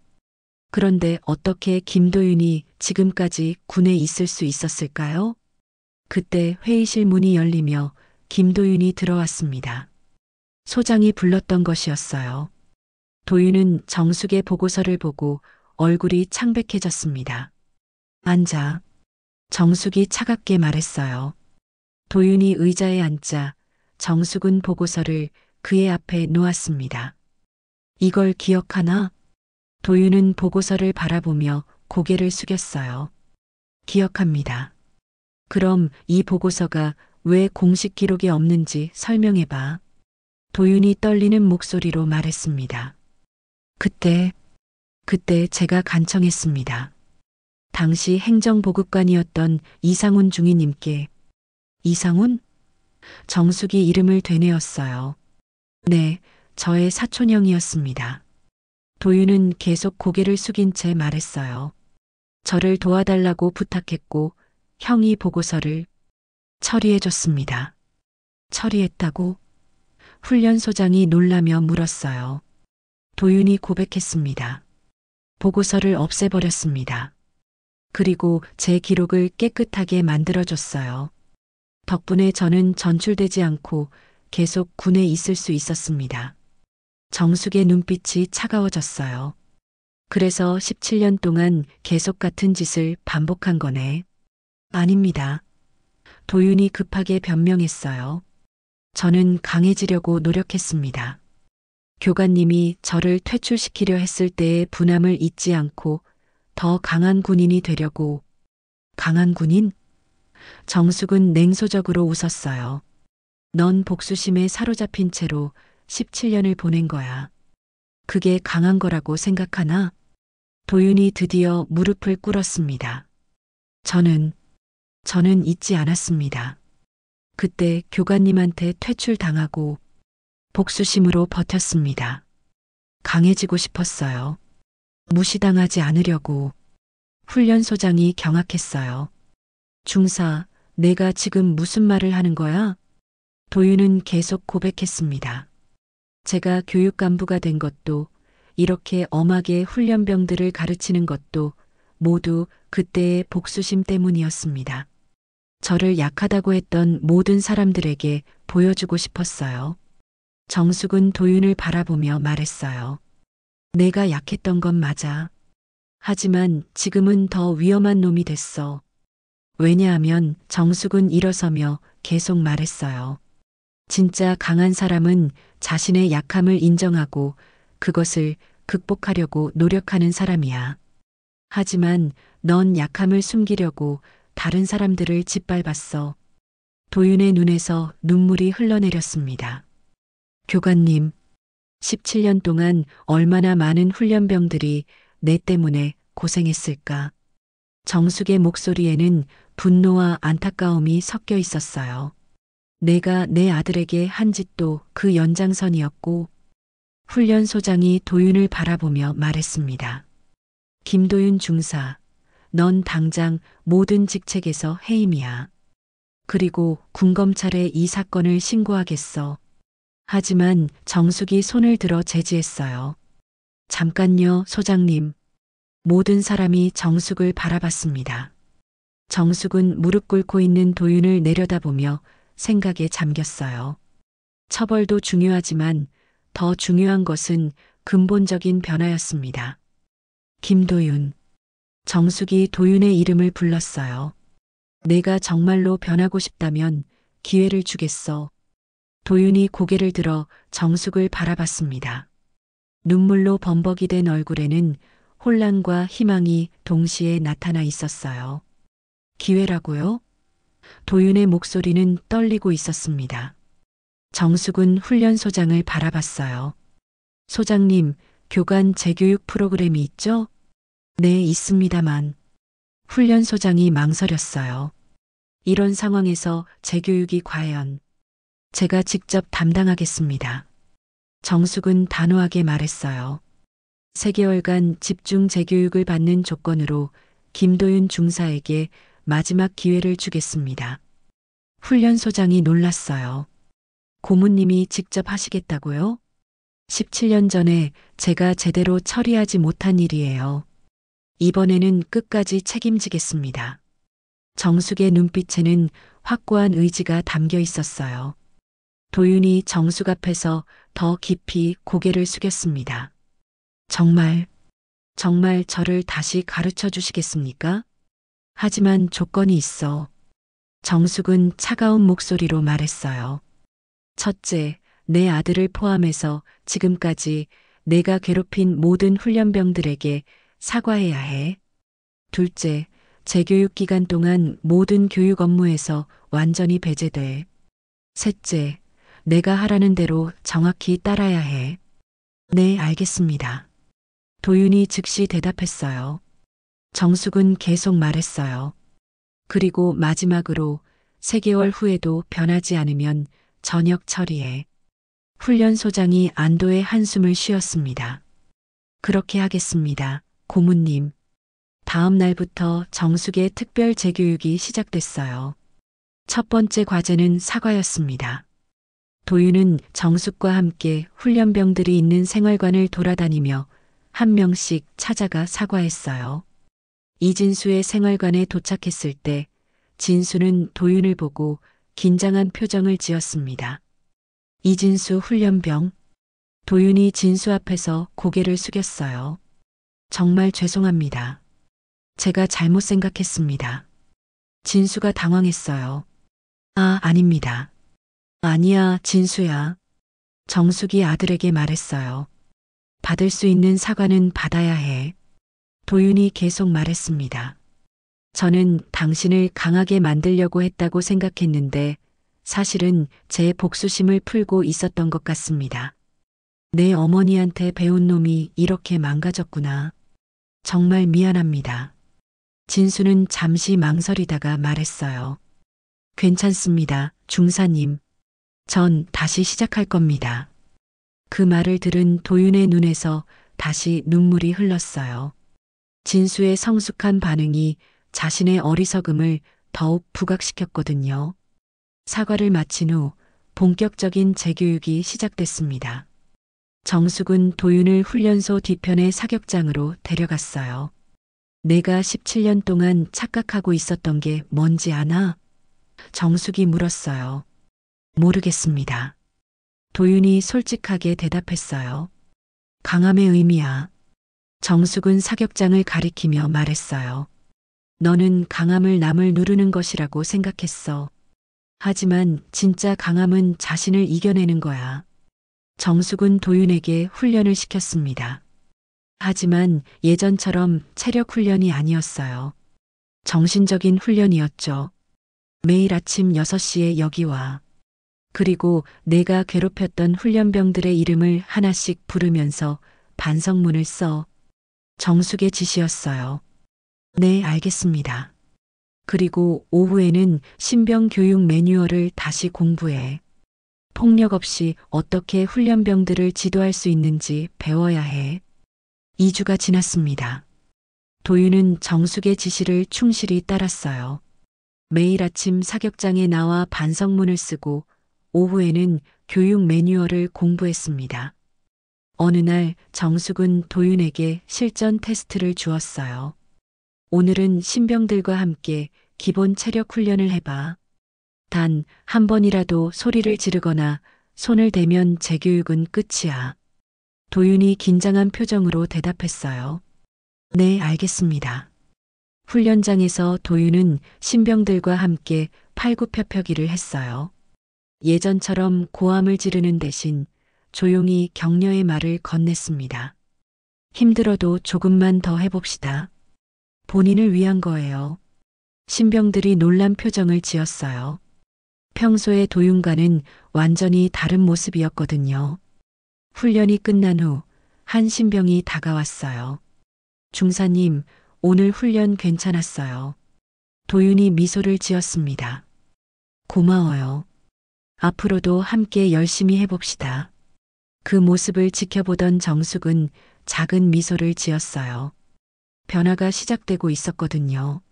그런데 어떻게 김도윤이 지금까지 군에 있을 수 있었을까요? 그때 회의실 문이 열리며 김도윤이 들어왔습니다. 소장이 불렀던 것이었어요. 도윤은 정숙의 보고서를 보고 얼굴이 창백해졌습니다. 앉아. 정숙이 차갑게 말했어요. 도윤이 의자에 앉자 정숙은 보고서를 그의 앞에 놓았습니다. 이걸 기억하나? 도윤은 보고서를 바라보며 고개를 숙였어요. 기억합니다. 그럼 이 보고서가 왜 공식 기록에 없는지 설명해봐. 도윤이 떨리는 목소리로 말했습니다. 그때 제가 간청했습니다. 당시 행정보급관이었던 이상훈 중위님께. 이상훈? 정숙이 이름을 되뇌었어요. 네, 저의 사촌형이었습니다. 도윤은 계속 고개를 숙인 채 말했어요. 저를 도와달라고 부탁했고 형이 보고서를 처리해줬습니다. 처리했다고? 훈련소장이 놀라며 물었어요. 도윤이 고백했습니다. 보고서를 없애버렸습니다. 그리고 제 기록을 깨끗하게 만들어줬어요. 덕분에 저는 전출되지 않고 계속 군에 있을 수 있었습니다. 정숙의 눈빛이 차가워졌어요. 그래서 17년 동안 계속 같은 짓을 반복한 거네. 아닙니다. 도윤이 급하게 변명했어요. 저는 강해지려고 노력했습니다. 교관님이 저를 퇴출시키려 했을 때의 분함을 잊지 않고 더 강한 군인이 되려고. 강한 군인? 정숙은 냉소적으로 웃었어요. 넌 복수심에 사로잡힌 채로 17년을 보낸 거야. 그게 강한 거라고 생각하나? 도윤이 드디어 무릎을 꿇었습니다. 저는 잊지 않았습니다. 그때 교관님한테 퇴출당하고 복수심으로 버텼습니다. 강해지고 싶었어요. 무시당하지 않으려고. 훈련소장이 경악했어요. 중사, 내가 지금 무슨 말을 하는 거야? 도윤은 계속 고백했습니다. 제가 교육간부가 된 것도, 이렇게 엄하게 훈련병들을 가르치는 것도 모두 그때의 복수심 때문이었습니다. 저를 약하다고 했던 모든 사람들에게 보여주고 싶었어요. 정숙은 도윤을 바라보며 말했어요. 내가 약했던 건 맞아. 하지만 지금은 더 위험한 놈이 됐어. 왜냐하면 정숙은 일어서며 계속 말했어요. 진짜 강한 사람은 자신의 약함을 인정하고 그것을 극복하려고 노력하는 사람이야. 하지만 넌 약함을 숨기려고 다른 사람들을 짓밟았어. 도윤의 눈에서 눈물이 흘러내렸습니다. 교관님, 17년 동안 얼마나 많은 훈련병들이 내 때문에 고생했을까. 정숙의 목소리에는 분노와 안타까움이 섞여 있었어요. 내가 내 아들에게 한 짓도 그 연장선이었고, 훈련소장이 도윤을 바라보며 말했습니다. 김도윤 중사, 넌 당장 모든 직책에서 해임이야. 그리고 군검찰에 이 사건을 신고하겠어. 하지만 정숙이 손을 들어 제지했어요. 잠깐요, 소장님. 모든 사람이 정숙을 바라봤습니다. 정숙은 무릎 꿇고 있는 도윤을 내려다보며 생각에 잠겼어요. 처벌도 중요하지만 더 중요한 것은 근본적인 변화였습니다. 김도윤. 정숙이 도윤의 이름을 불렀어요. 내가 정말로 변하고 싶다면 기회를 주겠어. 도윤이 고개를 들어 정숙을 바라봤습니다. 눈물로 범벅이 된 얼굴에는 혼란과 희망이 동시에 나타나 있었어요. 기회라고요? 도윤의 목소리는 떨리고 있었습니다. 정숙은 훈련소장을 바라봤어요. 소장님, 교관 재교육 프로그램이 있죠? 네, 있습니다만. 훈련소장이 망설였어요. 이런 상황에서 재교육이 과연 제가 직접 담당하겠습니다. 정숙은 단호하게 말했어요. 3개월간 집중 재교육을 받는 조건으로 김도윤 중사에게 마지막 기회를 주겠습니다. 훈련소장이 놀랐어요. 고문님이 직접 하시겠다고요? 17년 전에 제가 제대로 처리하지 못한 일이에요. 이번에는 끝까지 책임지겠습니다. 정숙의 눈빛에는 확고한 의지가 담겨 있었어요. 도윤이 정숙 앞에서 더 깊이 고개를 숙였습니다. 정말 저를 다시 가르쳐 주시겠습니까? 하지만 조건이 있어. 정숙은 차가운 목소리로 말했어요. 첫째, 내 아들을 포함해서 지금까지 내가 괴롭힌 모든 훈련병들에게 사과해야 해. 둘째, 재교육 기간 동안 모든 교육 업무에서 완전히 배제돼. 셋째, 내가 하라는 대로 정확히 따라야 해. 네, 알겠습니다. 도윤이 즉시 대답했어요. 정숙은 계속 말했어요. 그리고 마지막으로 3개월 후에도 변하지 않으면 전역 처리해. 훈련소장이 안도의 한숨을 쉬었습니다. 그렇게 하겠습니다, 고문님. 다음 날부터 정숙의 특별 재교육이 시작됐어요. 첫 번째 과제는 사과였습니다. 도윤은 정숙과 함께 훈련병들이 있는 생활관을 돌아다니며 한 명씩 찾아가 사과했어요. 이진수의 생활관에 도착했을 때 진수는 도윤을 보고 긴장한 표정을 지었습니다. 이진수 훈련병. 도윤이 진수 앞에서 고개를 숙였어요. 정말 죄송합니다. 제가 잘못 생각했습니다. 진수가 당황했어요. 아, 아닙니다. 아니야, 진수야. 정숙이 아들에게 말했어요. 받을 수 있는 사과는 받아야 해. 도윤이 계속 말했습니다. 저는 당신을 강하게 만들려고 했다고 생각했는데 사실은 제 복수심을 풀고 있었던 것 같습니다. 내 어머니한테 배운 놈이 이렇게 망가졌구나. 정말 미안합니다. 진수는 잠시 망설이다가 말했어요. 괜찮습니다, 중사님. 전 다시 시작할 겁니다. 그 말을 들은 도윤의 눈에서 다시 눈물이 흘렀어요. 진수의 성숙한 반응이 자신의 어리석음을 더욱 부각시켰거든요. 사과를 마친 후 본격적인 재교육이 시작됐습니다. 정숙은 도윤을 훈련소 뒤편의 사격장으로 데려갔어요. 내가 17년 동안 착각하고 있었던 게 뭔지 아나? 정숙이 물었어요. 모르겠습니다. 도윤이 솔직하게 대답했어요. 강함의 의미야. 정숙은 사격장을 가리키며 말했어요. 너는 강함을 남을 누르는 것이라고 생각했어. 하지만 진짜 강함은 자신을 이겨내는 거야. 정숙은 도윤에게 훈련을 시켰습니다. 하지만 예전처럼 체력 훈련이 아니었어요. 정신적인 훈련이었죠. 매일 아침 6시에 여기 와. 그리고 내가 괴롭혔던 훈련병들의 이름을 하나씩 부르면서 반성문을 써. 정숙의 지시였어요. 네, 알겠습니다. 그리고 오후에는 신병 교육 매뉴얼을 다시 공부해. 폭력 없이 어떻게 훈련병들을 지도할 수 있는지 배워야 해. 2주가 지났습니다. 도윤은 정숙의 지시를 충실히 따랐어요. 매일 아침 사격장에 나와 반성문을 쓰고 오후에는 교육 매뉴얼을 공부했습니다. 어느 날 정숙은 도윤에게 실전 테스트를 주었어요. 오늘은 신병들과 함께 기본 체력 훈련을 해봐. 단 한 번이라도 소리를 지르거나 손을 대면 재교육은 끝이야. 도윤이 긴장한 표정으로 대답했어요. 네, 알겠습니다. 훈련장에서 도윤은 신병들과 함께 팔굽혀펴기를 했어요. 예전처럼 고함을 지르는 대신 조용히 격려의 말을 건넸습니다. 힘들어도 조금만 더 해봅시다. 본인을 위한 거예요. 신병들이 놀란 표정을 지었어요. 평소의 도윤과는 완전히 다른 모습이었거든요. 훈련이 끝난 후 한 신병이 다가왔어요. 중사님, 오늘 훈련 괜찮았어요. 도윤이 미소를 지었습니다. 고마워요. 앞으로도 함께 열심히 해봅시다. 그 모습을 지켜보던 정숙은 작은 미소를 지었어요. 변화가 시작되고 있었거든요.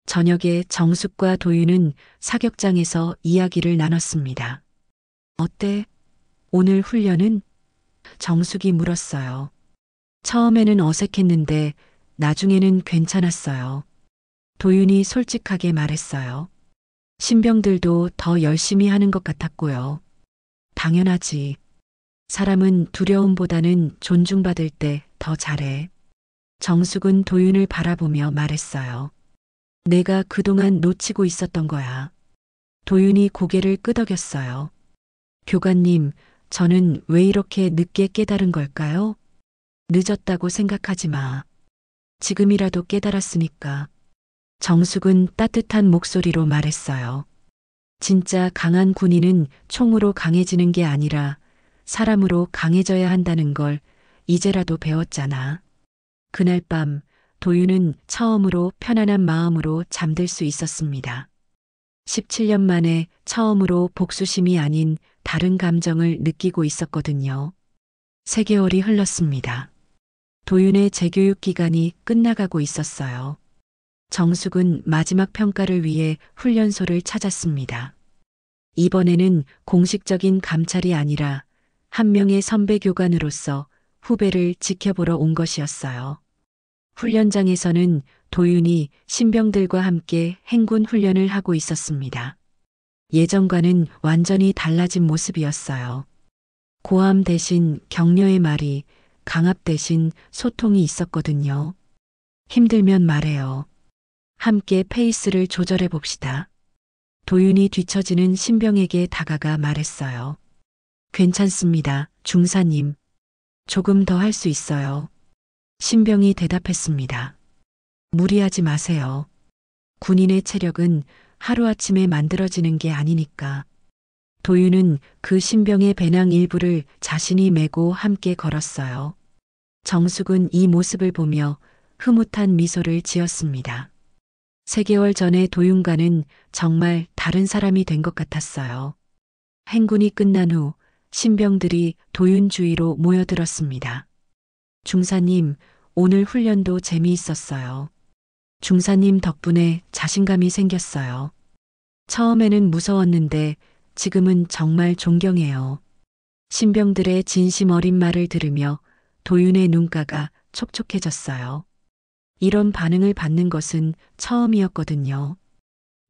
저녁에 정숙과 도윤은 사격장에서 이야기를 나눴습니다. 어때? 오늘 훈련은? 정숙이 물었어요. 처음에는 어색했는데 나중에는 괜찮았어요. 도윤이 솔직하게 말했어요. 신병들도 더 열심히 하는 것 같았고요. 당연하지. 사람은 두려움보다는 존중받을 때 더 잘해. 정숙은 도윤을 바라보며 말했어요. 내가 그동안 놓치고 있었던 거야. 도윤이 고개를 끄덕였어요. 교관님, 저는 왜 이렇게 늦게 깨달은 걸까요? 늦었다고 생각하지 마. 지금이라도 깨달았으니까. 정숙은 따뜻한 목소리로 말했어요. 진짜 강한 군인은 총으로 강해지는 게 아니라 사람으로 강해져야 한다는 걸 이제라도 배웠잖아. 그날 밤 도윤은 처음으로 편안한 마음으로 잠들 수 있었습니다. 17년 만에 처음으로 복수심이 아닌 다른 감정을 느끼고 있었거든요. 3개월이 흘렀습니다. 도윤의 재교육 기간이 끝나가고 있었어요. 정숙은 마지막 평가를 위해 훈련소를 찾았습니다. 이번에는 공식적인 감찰이 아니라 한 명의 선배 교관으로서 후배를 지켜보러 온 것이었어요. 훈련장에서는 도윤이 신병들과 함께 행군 훈련을 하고 있었습니다. 예전과는 완전히 달라진 모습이었어요. 고함 대신 격려의 말이, 강압 대신 소통이 있었거든요. 힘들면 말해요. 함께 페이스를 조절해 봅시다. 도윤이 뒤처지는 신병에게 다가가 말했어요. 괜찮습니다, 중사님. 조금 더 할 수 있어요. 신병이 대답했습니다. 무리하지 마세요. 군인의 체력은 하루아침에 만들어지는 게 아니니까. 도윤은 그 신병의 배낭 일부를 자신이 메고 함께 걸었어요. 정숙은 이 모습을 보며 흐뭇한 미소를 지었습니다. 3개월 전에 도윤과는 정말 다른 사람이 된 것 같았어요. 행군이 끝난 후 신병들이 도윤 주위로 모여들었습니다. 중사님, 오늘 훈련도 재미있었어요. 중사님 덕분에 자신감이 생겼어요. 처음에는 무서웠는데 지금은 정말 존경해요. 신병들의 진심 어린 말을 들으며 도윤의 눈가가 촉촉해졌어요. 이런 반응을 받는 것은 처음이었거든요.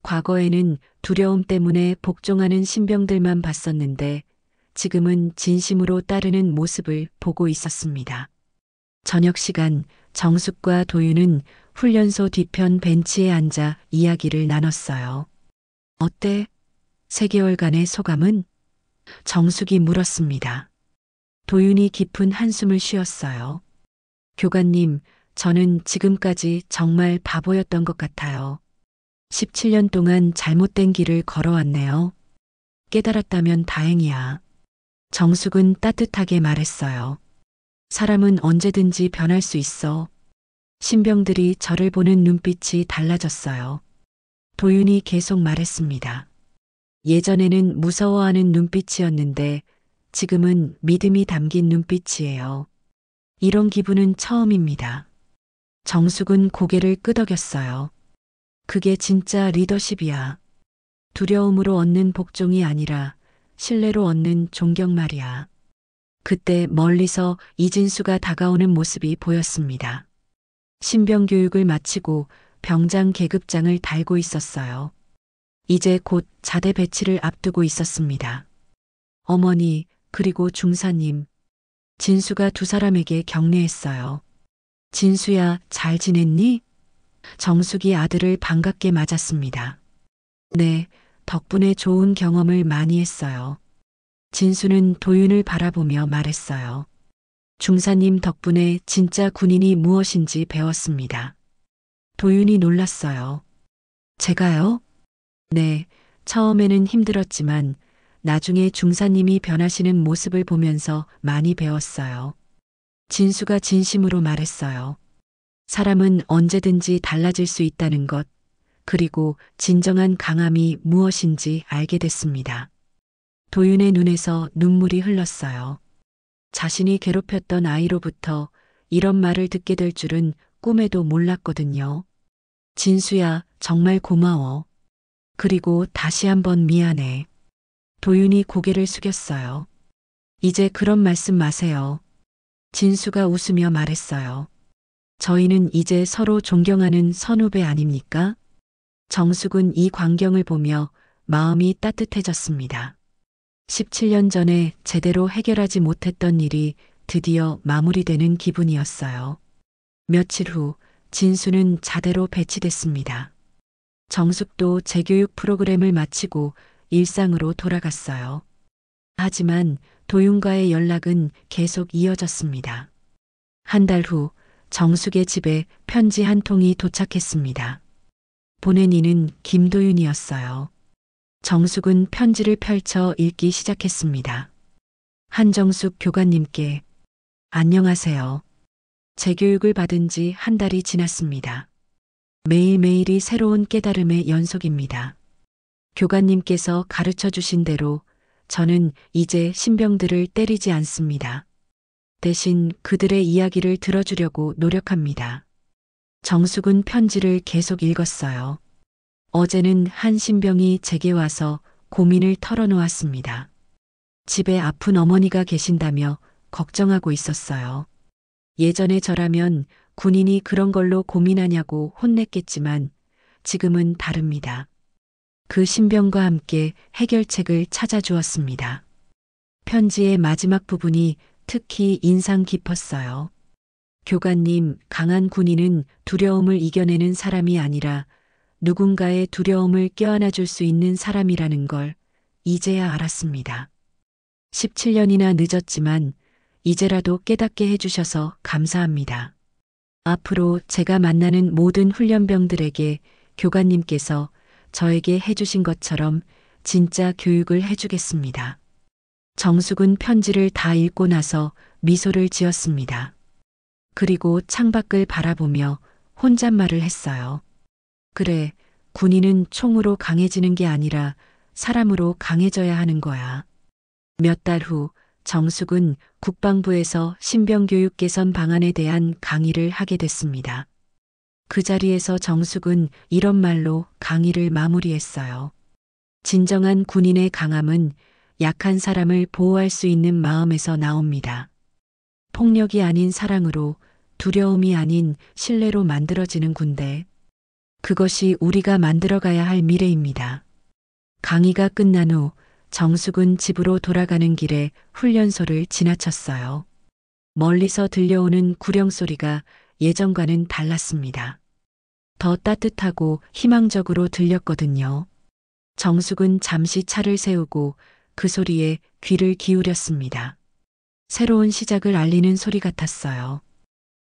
과거에는 두려움 때문에 복종하는 신병들만 봤었는데 지금은 진심으로 따르는 모습을 보고 있었습니다. 저녁 시간 정숙과 도윤은 훈련소 뒤편 벤치에 앉아 이야기를 나눴어요. 어때? 3개월간의 소감은? 정숙이 물었습니다. 도윤이 깊은 한숨을 쉬었어요. 교관님, 저는 지금까지 정말 바보였던 것 같아요. 17년 동안 잘못된 길을 걸어왔네요. 깨달았다면 다행이야. 정숙은 따뜻하게 말했어요. 사람은 언제든지 변할 수 있어. 신병들이 저를 보는 눈빛이 달라졌어요. 도윤이 계속 말했습니다. 예전에는 무서워하는 눈빛이었는데 지금은 믿음이 담긴 눈빛이에요. 이런 기분은 처음입니다. 정숙은 고개를 끄덕였어요. 그게 진짜 리더십이야. 두려움으로 얻는 복종이 아니라 신뢰로 얻는 존경 말이야. 그때 멀리서 이진수가 다가오는 모습이 보였습니다. 신병 교육을 마치고 병장 계급장을 달고 있었어요. 이제 곧 자대 배치를 앞두고 있었습니다. 어머니, 그리고 중사님. 진수가 2사람에게 격려했어요. 진수야, 잘 지냈니? 정숙이 아들을 반갑게 맞았습니다. 네, 덕분에 좋은 경험을 많이 했어요. 진수는 도윤을 바라보며 말했어요. 중사님 덕분에 진짜 군인이 무엇인지 배웠습니다. 도윤이 놀랐어요. 제가요? 네, 처음에는 힘들었지만 나중에 중사님이 변하시는 모습을 보면서 많이 배웠어요. 진수가 진심으로 말했어요. 사람은 언제든지 달라질 수 있다는 것, 그리고 진정한 강함이 무엇인지 알게 됐습니다. 도윤의 눈에서 눈물이 흘렀어요. 자신이 괴롭혔던 아이로부터 이런 말을 듣게 될 줄은 꿈에도 몰랐거든요. 진수야, 정말 고마워. 그리고 다시 한번 미안해. 도윤이 고개를 숙였어요. 이제 그런 말씀 마세요. 진수가 웃으며 말했어요. 저희는 이제 서로 존경하는 선후배 아닙니까? 정숙은 이 광경을 보며 마음이 따뜻해졌습니다. 17년 전에 제대로 해결하지 못했던 일이 드디어 마무리되는 기분이었어요. 며칠 후 진수는 자대로 배치됐습니다. 정숙도 재교육 프로그램을 마치고 일상으로 돌아갔어요. 하지만 도윤과의 연락은 계속 이어졌습니다. 한 달 후 정숙의 집에 편지 한 통이 도착했습니다. 보낸 이는 김도윤이었어요. 정숙은 편지를 펼쳐 읽기 시작했습니다. 한정숙 교관님께 안녕하세요. 재교육을 받은 지 한 달이 지났습니다. 매일매일이 새로운 깨달음의 연속입니다. 교관님께서 가르쳐 주신 대로 저는 이제 신병들을 때리지 않습니다. 대신 그들의 이야기를 들어주려고 노력합니다. 정숙은 편지를 계속 읽었어요. 어제는 한 신병이 제게 와서 고민을 털어놓았습니다. 집에 아픈 어머니가 계신다며 걱정하고 있었어요. 예전에 저라면 군인이 그런 걸로 고민하냐고 혼냈겠지만 지금은 다릅니다. 그 신병과 함께 해결책을 찾아주었습니다. 편지의 마지막 부분이 특히 인상 깊었어요. 교관님, 강한 군인은 두려움을 이겨내는 사람이 아니라 누군가의 두려움을 껴안아 줄 수 있는 사람이라는 걸 이제야 알았습니다. 17년이나 늦었지만 이제라도 깨닫게 해주셔서 감사합니다. 앞으로 제가 만나는 모든 훈련병들에게 교관님께서 저에게 해주신 것처럼 진짜 교육을 해주겠습니다. 정숙은 편지를 다 읽고 나서 미소를 지었습니다. 그리고 창밖을 바라보며 혼잣말을 했어요. 그래, 군인은 총으로 강해지는 게 아니라 사람으로 강해져야 하는 거야. 몇 달 후 정숙은 국방부에서 신병교육 개선 방안에 대한 강의를 하게 됐습니다. 그 자리에서 정숙은 이런 말로 강의를 마무리했어요. 진정한 군인의 강함은 약한 사람을 보호할 수 있는 마음에서 나옵니다. 폭력이 아닌 사랑으로 두려움이 아닌 신뢰로 만들어지는 군대. 그것이 우리가 만들어가야 할 미래입니다. 강의가 끝난 후 정숙은 집으로 돌아가는 길에 훈련소를 지나쳤어요. 멀리서 들려오는 구령 소리가 예전과는 달랐습니다. 더 따뜻하고 희망적으로 들렸거든요. 정숙은 잠시 차를 세우고 그 소리에 귀를 기울였습니다. 새로운 시작을 알리는 소리 같았어요.